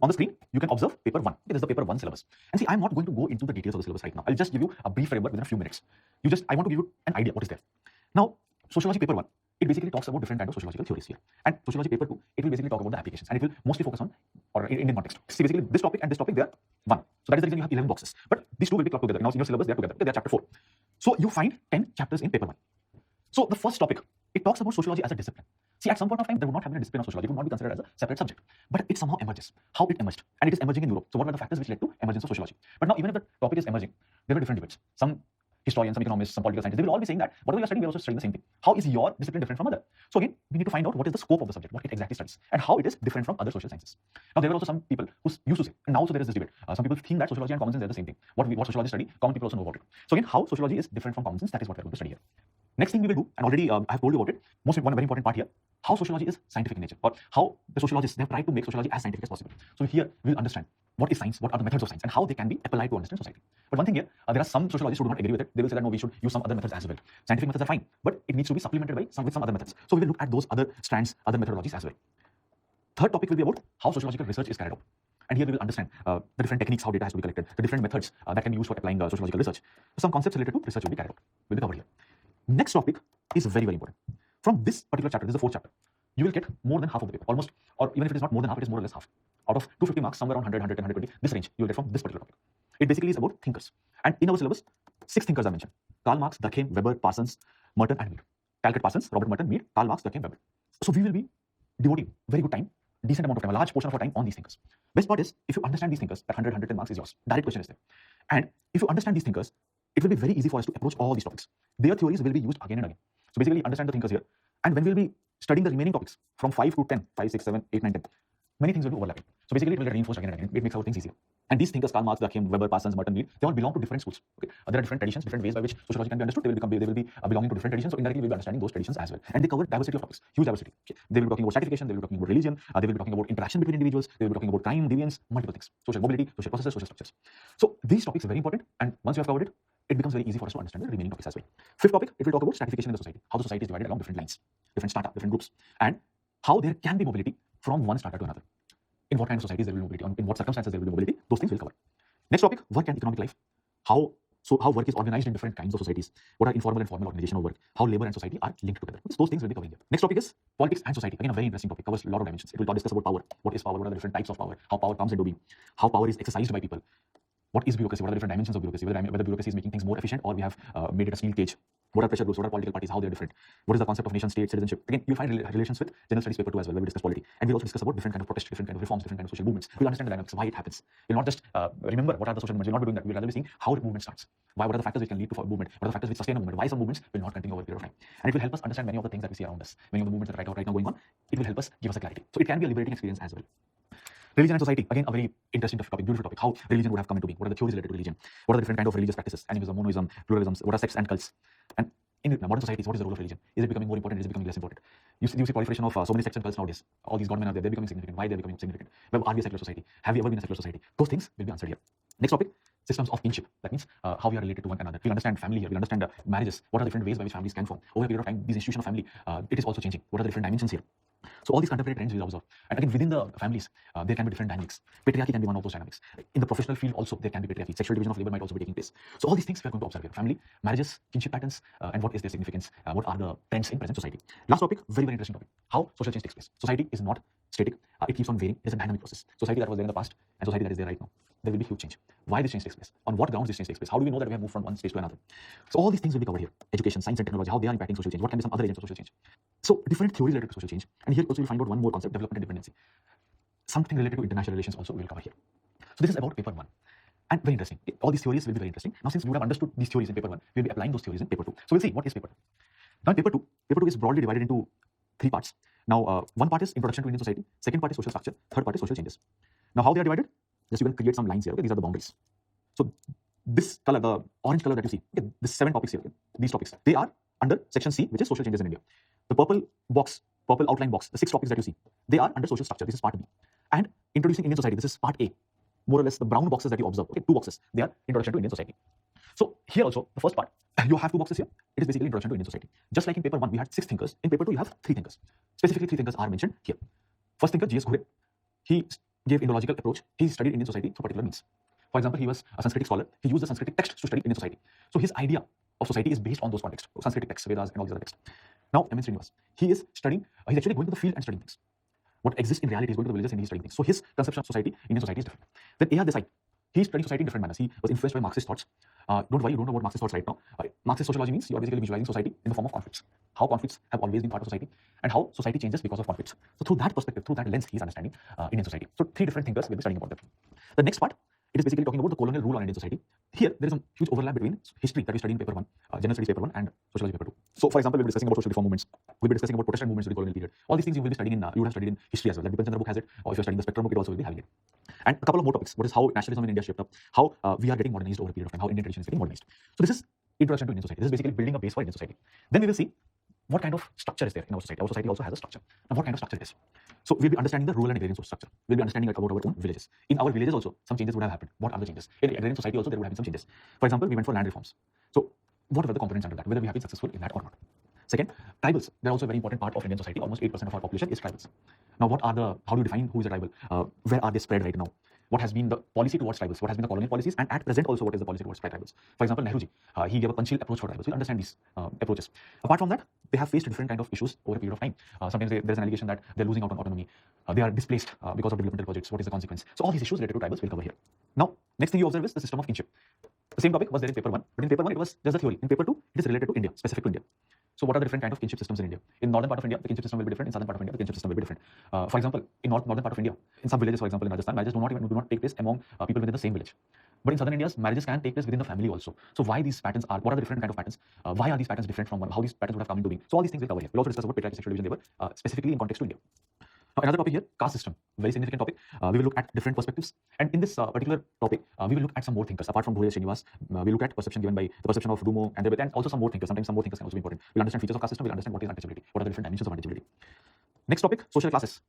On the screen, you can observe paper 1. It is the paper 1 syllabus. And see, I'm not going to go into the details of the syllabus right now. I'll just give you a brief framework within a few minutes. I want to give you an idea what is there. Now, sociology paper 1, it basically talks about different kinds of sociological theories here. And sociology paper 2, it will basically talk about the applications. And it will mostly focus on, or in Indian context. See, basically this topic and this topic, they are one. So that is the reason you have 11 boxes. But these two will be clubbed together. Now in your syllabus, they are together. They are chapter 4. So you find 10 chapters in paper 1. So the first topic, it talks about sociology as a discipline. See, at some point of time, there would not have been a discipline of sociology. It would not be considered as a separate subject. But it somehow emerges. How it emerged? And it is emerging in Europe. So what were the factors which led to emergence of sociology? But now, even if the topic is emerging, there are different debates. Some historians, some economists, some political scientists, they will all be saying that whatever you're studying, we're also studying the same thing. How is your discipline different from other? So again, we need to find out what is the scope of the subject, what it exactly studies, and how it is different from other social sciences. Now, there were also some people who used to say, and now also there is this debate. Some people think that sociology and common sense are the same thing. What sociologists study, common people also know about it. So again, how sociology is different from common sense, that is what we're going to study here. Next thing we will do, and already I have told you about it, one very important part here, how sociology is scientific in nature, or how the sociologists, they have tried to make sociology as scientific as possible. So here we'll understand what is science, what are the methods of science, and how they can be applied to understand society. But one thing here, there are some sociologists who do not agree with it. They will say that no, we should use some other methods as well. Scientific methods are fine, but it needs to be supplemented by with some other methods. So we will look at those other strands, other methodologies as well. Third topic will be about how sociological research is carried out. And here we will understand the different techniques, how data has to be collected, the different methods that can be used for applying sociological research. Some concepts related to research will be carried out. Will be covered here. Next topic is very, very important. From this particular chapter, this is the 4th chapter, you will get more than half of the paper, almost, or even if it is not more than half, it is more or less half. Out of 250 marks, somewhere around 100, 110, 120, this range you will get from this particular topic. It basically is about thinkers. And in our syllabus, 6 thinkers are mentioned. Karl Marx, Durkheim, Weber, Parsons, Merton, and Mead. Talcott Parsons, Robert Merton, Mead, Karl Marx, Durkheim, Weber. So we will be devoting very good time, decent amount of time, a large portion of our time on these thinkers. Best part is, if you understand these thinkers, that 100, 110 marks is yours. Direct question is there. And if you understand these thinkers, it will be very easy for us to approach all these topics. Their theories will be used again and again. So basically, understand the thinkers here. And when we will be studying the remaining topics from 5 to 10, 5, 6, 7, 8, 9, 10, many things will be overlapping. So basically, it will get reinforced again and again. It makes our things easier. And these thinkers, Karl Marx, Durkheim, Weber, Parsons, Merton, Mead, they all belong to different schools. Okay? There are different traditions, different ways by which sociology can be understood. They will be belonging to different traditions. So indirectly, we will be understanding those traditions as well. And they cover diversity of topics, huge diversity. Okay? They will be talking about stratification. They will be talking about religion. They will be talking about interaction between individuals. They will be talking about crime, deviance, multiple things, social mobility, social processes, social structures. So these topics are very important. And once you have covered it, it becomes very easy for us to understand the remaining topics as well. 5th topic, it will talk about stratification in the society, how the society is divided along different lines, different strata, different groups, and how there can be mobility from one strata to another. In what kind of societies there will be mobility, in what circumstances there will be mobility, those things we'll cover. Next topic, work and economic life. How work is organized in different kinds of societies. What are informal and formal organization of work? How labor and society are linked together. Those things will be covering here. Next topic is politics and society. Again, a very interesting topic, covers a lot of dimensions. It will discuss about power. What is power? What are the different types of power? How power comes into being? How power is exercised by people? What is bureaucracy? What are the different dimensions of bureaucracy? Whether bureaucracy is making things more efficient or we have made it a steel cage. What are pressure groups? What are political parties? How they're different? What is the concept of nation state, citizenship? Again, you'll find relations with general studies paper 2 as well, where we discuss polity. And we'll also discuss about different kind of protests, different kind of reforms, different kind of social movements. We'll understand the dynamics, why it happens. We'll not just remember what are the social movements. We'll not be doing that. We'll rather be seeing how the movement starts. What are the factors which can lead to a movement? What are the factors which sustain a movement? Why some movements will not continue over a period of time? And it will help us understand many of the things that we see around us. Many of the movements that are right now going on. It will help us give us a clarity. So it can be a liberating experience as well. Religion and society, again, a very interesting topic, beautiful topic. How religion would have come into being. What are the theories related to religion? What are the different kinds of religious practices? Animism, monoism, pluralism. What are sects and cults? And in modern societies, what is the role of religion? Is it becoming more important? Is it becoming less important? You see proliferation of so many sects and cults nowadays. All these godmen are there. They're becoming significant. Why they're becoming significant? Well, are we a secular society? Have we ever been a secular society? Those things will be answered here. Next topic, systems of kinship. That means how we are related to one another. We'll understand family here. We'll understand marriages. What are the different ways by which families can form? Over a period of time, this institution of family, it is also changing. What are the different dimensions here? So all these contemporary trends we'll observe. And again, within the families, there can be different dynamics. Patriarchy can be one of those dynamics. In the professional field also, there can be patriarchy. Sexual division of labor might also be taking place. So all these things we are going to observe here. Family, marriages, kinship patterns, and what is their significance? What are the trends in present society? Last topic, very, very interesting topic. How social change takes place. Society is not static. It keeps on varying. It's a dynamic process. Society that was there in the past and society that is there right now, there will be huge change. Why this change takes place? On what grounds this change takes place? How do we know that we have moved from one stage to another? So all these things will be covered here. Education, science and technology, how they are impacting social change. What can be some other agents of social change? So different theories related to social change. And here also you'll find out one more concept, development and dependency. Something related to international relations also we will cover here. So this is about paper 1. And very interesting. All these theories will be very interesting. Now since we would have understood these theories in paper 1, we'll be applying those theories in paper 2. So we'll see what is paper 2. Now in paper 2 is broadly divided into 3 parts. Now one part is introduction to Indian society. Second part is social structure. Third part is social changes. Now how they are divided? Just you can create some lines here. Okay? These are the boundaries. So this color, the orange color that you see, okay, these 7 topics here, okay, these topics, they are under section C, which is social changes in India. The purple outline box, the 6 topics that you see, they are under social structure. This is part B. And introducing Indian society, this is part A. More or less the brown boxes that you observe, okay, 2 boxes, they are introduction to Indian society. So here also, the first part, you have 2 boxes here. It is basically introduction to Indian society. Just like in paper 1, we had 6 thinkers. In paper 2, you have 3 thinkers. Specifically, 3 thinkers are mentioned here. First thinker, G.S. Ghurye. He gave Indological approach. He studied Indian society through particular means. For example, he was a Sanskritic scholar. He used the Sanskritic texts to study Indian society. So his idea of society is based on those contexts, Sanskritic texts, Vedas, and all these other texts. Now, M.N. Srinivas, he is studying, he's actually going to the field and studying things. What exists in reality is going to the villages and he's studying things. So his conception of society, Indian society, is different. Then A.R. Desai, he's studying society in different manners. He was influenced by Marxist thoughts. Don't worry, you don't know what Marxist thoughts right now. Marxist sociology means you're basically visualizing society in the form of conflicts. How conflicts have always been part of society and how society changes because of conflicts. So through that perspective, through that lens, he's understanding Indian society. So three different thinkers will be studying about them. The next part, it is basically talking about the colonial rule on Indian society. Here, there is a huge overlap between history that we study in paper 1, general studies paper 1, and sociology paper 2. So, for example, we'll be discussing about social reform movements. We'll be discussing about Protestant movements during the colonial period. All these things you will be studying in, you would have studied in history as well. That depends on the book has it, or if you're studying the spectrum book, it also will be having it. And a couple of more topics. What is how nationalism in India shaped up, how we are getting modernized over a period of time, how Indian tradition is getting modernized. So this is introduction to Indian society. This is basically building a base for Indian society. Then we will see what kind of structure is there in our society. Our society also has a structure. Now, what kind of structure it is? So we'll be understanding the rural and agrarian structure. We'll be understanding about our own villages. In our villages also, some changes would have happened. What are the changes? In agrarian society also, there would have been some changes. For example, we went for land reforms. So what were the components under that? Whether we have been successful in that or not. Second, tribals. They're also a very important part of Indian society. Almost 8% of our population is tribals. Now, how do you define who is a tribal? Where are they spread right now? What has been the policy towards tribals? What has been the colonial policies? And at present also, what is the policy towards tribals? For example, Nehruji, he gave a Panchil approach for tribals. We understand these approaches. Apart from that, they have faced different kind of issues over a period of time. Sometimes there's an allegation that they're losing out on autonomy. They are displaced because of developmental projects. What is the consequence? So all these issues related to tribals we'll cover here. Now, next thing you observe is the system of kinship. The same topic was there in paper 1, but in paper 1 it was just the theory. In paper 2, it is related to India, specific to India. So what are the different kind of kinship systems in India? In northern part of India, the kinship system will be different. In southern part of India, the kinship system will be different. For example, in northern part of India, in some villages, for example, in Rajasthan, marriages do not take place among people within the same village. But in southern India, marriages can take place within the family also. So why these patterns are? What are the different kind of patterns? Why are these patterns different from one? How these patterns would have come into being? So all these things we'll cover here. We'll also discuss about patriarchy, sexual division, labor, specifically in context to India. Now, another topic here, caste system, very significant topic. We will look at different perspectives, and in this particular topic, we will look at some more thinkers apart from Bhore Srinivas. We look at perception given by the perception of Dumo and also some more thinkers. Sometimes some more thinkers can also be important. We'll understand features of caste system. We'll understand what is untouchability, what are the different dimensions of untouchability. Next topic, social classes.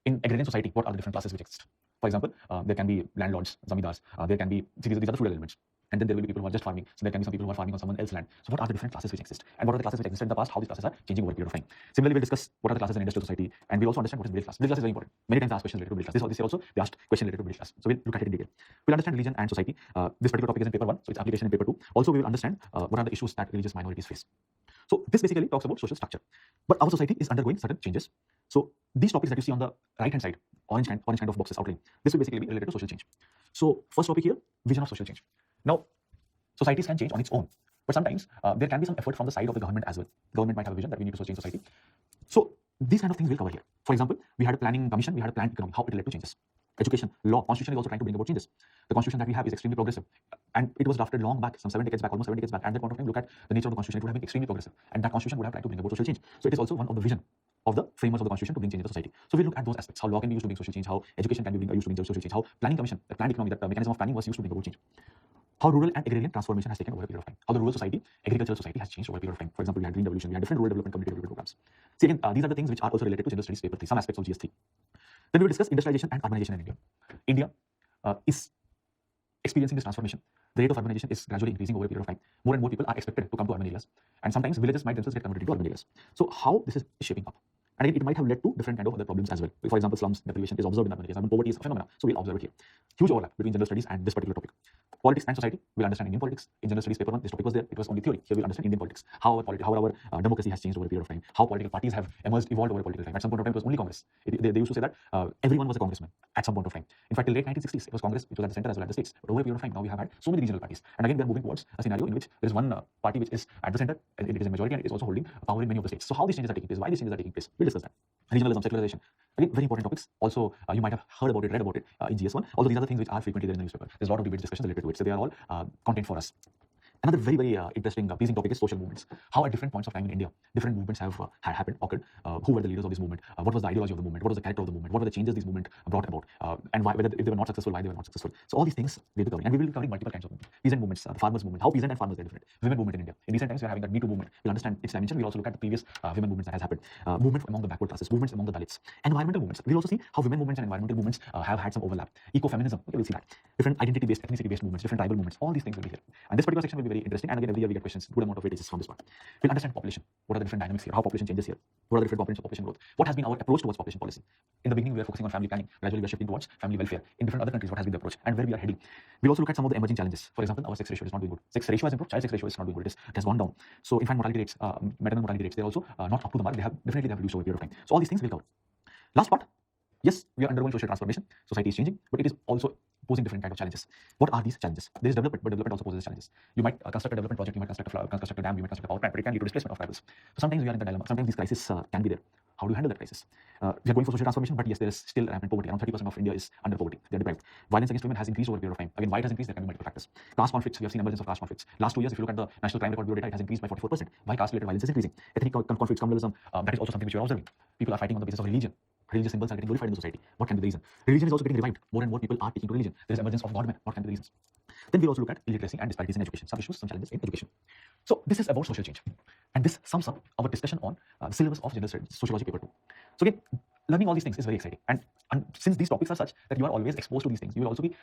In agrarian society, what are the different classes which exist? For example, there can be landlords, zamindars. There can be these are the feudal elements. And then there will be people who are just farming. So there can be some people who are farming on someone else's land. So what are the different classes which exist? And what are the classes which existed in the past? How these classes are changing over a period of time. Similarly, we'll discuss what are the classes in industrial society. And we'll also understand what is middle class. Middle class is very important. Many times they ask questions related to middle class. This year also, they asked questions related to middle class. So we'll look at it in detail. We'll understand religion and society. This particular topic is in paper 1, so its application in paper 2. Also, we will understand what are the issues that religious minorities face. So this basically talks about social structure. But our society is undergoing certain changes. So these topics that you see on the right-hand side, orange kind of boxes outline, this will basically be related to social change. So first topic here, vision of social change. Now, societies can change on its own, but sometimes there can be some effort from the side of the government as well. Government might have a vision that we need to change society. So these kind of things we'll cover here. For example, we had a planning commission, we had a planned economy, how it led to changes. Education, law, constitution is also trying to bring about changes. The constitution that we have is extremely progressive, and it was drafted long back, some 7 decades back, almost 7 decades back. At that point of time, look at the nature of the constitution, it would have been extremely progressive, and that constitution would have tried to bring about social change. So it is also one of the vision of the framers of the constitution to bring change in the society. So we look at those aspects, how law can be used to bring social change, how education can be used to bring social change, how planning commission, the planned economy, that the mechanism of planning was used to bring about change. How rural and agrarian transformation has taken over a period of time. How the rural society, agricultural society has changed over a period of time. For example, we had green revolution, we had different rural development, community development programs. See again, these are the things which are also related to general studies paper 3, some aspects of GS3. Then we will discuss industrialization and urbanization in India. India is experiencing this transformation. The rate of urbanization is gradually increasing over a period of time. More and more people are expected to come to urban areas, and sometimes villages might themselves get converted into urban areas. So how this is shaping up? And again, it might have led to different kind of other problems as well. For example, slums deprivation is observed in urban areas. Urban poverty is a phenomenon. So we'll observe it here. Huge overlap between general studies and this particular topic. Politics and society, we'll understand Indian politics. In general studies paper 1, this topic was there. It was only theory. Here we'll understand Indian politics. How our democracy has changed over a period of time. How political parties have evolved over a political time. At some point of time, it was only Congress. They used to say that everyone was a congressman at some point of time. In fact, till late 1960s, it was Congress which was at the center as well as the states. But over a period of time, now we have had so many regional parties. And again, we are moving towards a scenario in which there is one party which is at the center, and it is a majority, and it is also holding power in many of the states. So how these changes are taking place, why these changes are taking place, we'll discuss that. Regionalism, secularization, again, very important topics. Also, you might have heard about it, read about it in GS1. Although these are the things which are frequently there in the newspaper. There's a lot of debates, discussions related to it. So they are all content for us. Another very, very interesting, pleasing topic is social movements. How at different points of time in India, different movements have happened, occurred. Who were the leaders of this movement? What was the ideology of the movement? What was the character of the movement? What were the changes this movement brought about? And why, whether if they were not successful, why they were not successful. So all these things we'll be covering. And we will be covering multiple kinds of movements. Peasant movements, the farmers movement, how peasant and farmers are different. Women movement in India. In recent times, we are having that Me Too movement. We'll understand its dimension. We'll also look at the previous women movements that has happened. Movement among the backward classes, movements among the Dalits. Environmental movements. We'll also see how women movements and environmental movements have had some overlap. Ecofeminism. Okay, we'll see that. Different identity-based, ethnicity-based movements, different tribal movements. All these things will be here. And this particular section will to be very interesting. And again, every year we get questions, good amount of weightages from this part. We'll understand population. What are the different dynamics here? How population changes here? What are the different components of population growth? What has been our approach towards population policy? In the beginning, we were focusing on family planning. Gradually, we are shifting towards family welfare. In different other countries, what has been the approach and where we are heading? We'll also look at some of the emerging challenges. For example, our sex ratio is not doing good. Sex ratio has improved. Child sex ratio is not doing good. It has gone down. So infant mortality rates, maternal mortality rates, they're also not up to the mark. They have reduced over a period of time. So all these things we'll cover. Last part. Yes, we are undergoing social transformation. Society is changing, but it is also posing different kind of challenges. What are these challenges? There is development, but development also poses challenges. You might construct a development project, you might construct a dam, you might construct a power plant, but it can lead to displacement of tribals. So sometimes we are in the dilemma. Sometimes these crises can be there. How do you handle that crisis? We are going for social transformation, but yes, there is still rampant poverty. Around 30% of India is under poverty. They are deprived. Violence against women has increased over a period of time. Again, why it has increased? There can be multiple factors. Caste conflicts, we have seen emergence of caste conflicts. Last 2 years, if you look at the National Crime Record Bureau data, it has increased by 44%. Why caste-related violence is increasing? Ethnic conflicts, communalism, that is also something which we are observing. People are fighting on the basis of religion. Religious symbols are getting glorified in the society. What can be the reason? Religion is also getting revived. More and more people are taking to religion. There is emergence of God-man. What can be the reasons? Then we'll also look at illiteracy and disparities in education. Some issues, some challenges in education. So this is about social change. And this sums up our discussion on the syllabus of General Studies, Sociology paper 2. So again, learning all these things is very exciting. And since these topics are such that you are always exposed to these things, you will also be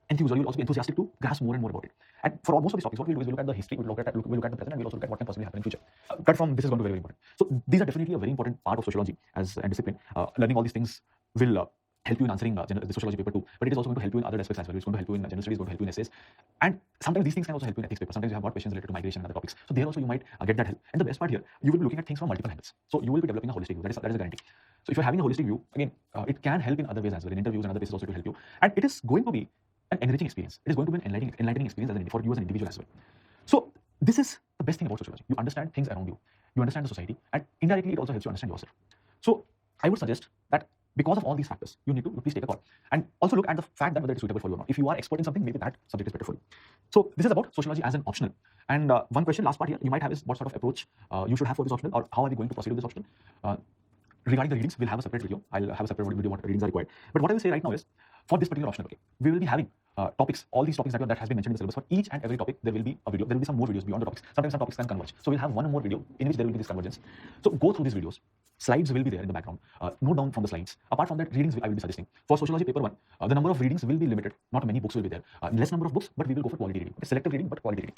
enthused, or you will also be enthusiastic to grasp more and more about it. And for most of these topics, what we'll do is we'll look at the history, we'll look at the present, and we'll also look at what can possibly happen in future. Platform, this is going to be very, very important. So these are definitely a very important part of sociology as a discipline. Learning all these things will help you in answering the sociology paper 2, but it is also going to help you in other aspects as well. It's going to help you in general studies, it's going to help you in essays, and sometimes these things can also help you in ethics papers. Sometimes you have got questions related to migration and other topics, so there also you might get that help. And the best part here, you will be looking at things from multiple angles, so you will be developing a holistic view. That is a guarantee. So if you're having a holistic view, again, it can help in other ways as well, in interviews and other places also to help you, and it is going to be an enriching experience. It is going to be an enlightening experience for you as an individual as well. So this is the best thing about sociology. You understand things around you, you understand the society, and indirectly it also helps you understand yourself. So I would suggest that because of all these factors, you need to please take a call and also look at the fact that whether it is suitable for you or not. If you are expert in something, maybe that subject is better for you. So this is about sociology as an optional. And one question, last part here, you might have is what sort of approach you should have for this optional, or how are we going to proceed with this optional? Regarding the readings, we'll have a separate video. I'll have a separate video what readings are required. But what I will say right now is, for this particular optional, okay, we will be having topics, all these topics that has been mentioned in the syllabus. For each and every topic, there will be a video. There will be some more videos beyond the topics. Sometimes some topics can converge. So we'll have one more video in which there will be this convergence. So go through these videos. Slides will be there in the background. Note down from the slides. Apart from that, readings I will be suggesting. For sociology paper 1, the number of readings will be limited. Not many books will be there. Less number of books, but we will go for quality reading. Selective reading, but quality reading.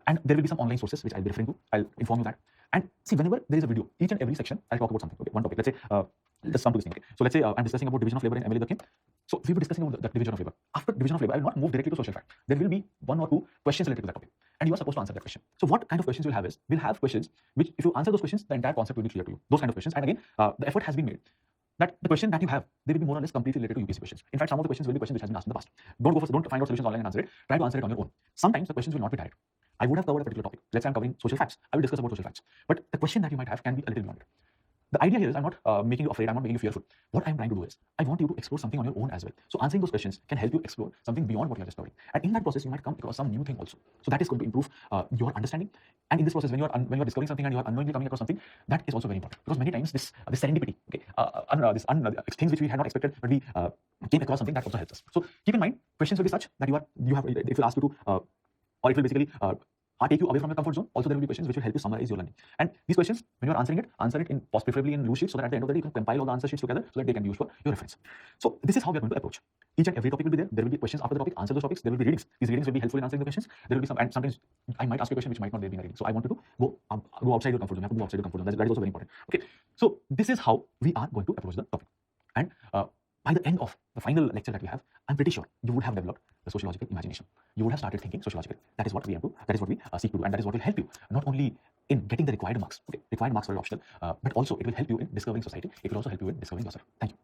And there will be some online sources which I'll be referring to. I'll inform you that. And see, whenever there is a video, each and every section, I'll talk about something. Okay, one topic. Let's say, let's come to this thing. Okay. So let's say I'm discussing about division of labor in MLA Durkheim. So we were discussing about the division of labor. After division of labor, I will not move directly to social fact. There will be 1 or 2 questions related to that topic, and you are supposed to answer that question. So what kind of questions you'll have is, we'll have questions which, if you answer those questions, the entire concept will be clear to you. Those kind of questions. And again, the effort has been made that the question that you have, they will be more or less completely related to UPSC questions. In fact, some of the questions will be questions which has been asked in the past. Don't find out solutions online and answer it. Try to answer it on your own. Sometimes the questions will not be direct. I would have covered a particular topic. Let's say I'm covering social facts. I will discuss about social facts. But the question that you might have can be a little beyond it. The idea here is I'm not making you afraid, I'm not making you fearful. What I'm trying to do is, I want you to explore something on your own as well. So answering those questions can help you explore something beyond what you're just studying. And in that process, you might come across some new thing also. So that is going to improve your understanding. And in this process, when you're discovering something and you're unknowingly coming across something, that is also very important. Because many times this serendipity, okay, things which we had not expected, but we came across something that also helps us. So keep in mind, questions will be such that you have, if you ask you to, or it will basically take you away from your comfort zone. Also, there will be questions which will help you summarize your learning. And these questions, when you're answering it, answer it in preferably in loose sheets, so that at the end of the day, you can compile all the answer sheets together so that they can be used for your reference. So this is how we are going to approach. Each and every topic will be there. There will be questions after the topic. Answer those topics. There will be readings. These readings will be helpful in answering the questions. There will be some, and sometimes I might ask you a question which might not be in a reading. So I want you to go outside your comfort zone. You have to go outside your comfort zone. That is also very important. Okay. So this is how we are going to approach the topic. And by the end of the final lecture that we have, I'm pretty sure you would have developed the sociological imagination. You would have started thinking sociologically. That is what we aim to. That is what we seek to do, and that is what will help you not only in getting the required marks. Okay, required marks are optional, but also it will help you in discovering society. It will also help you in discovering yourself. Thank you.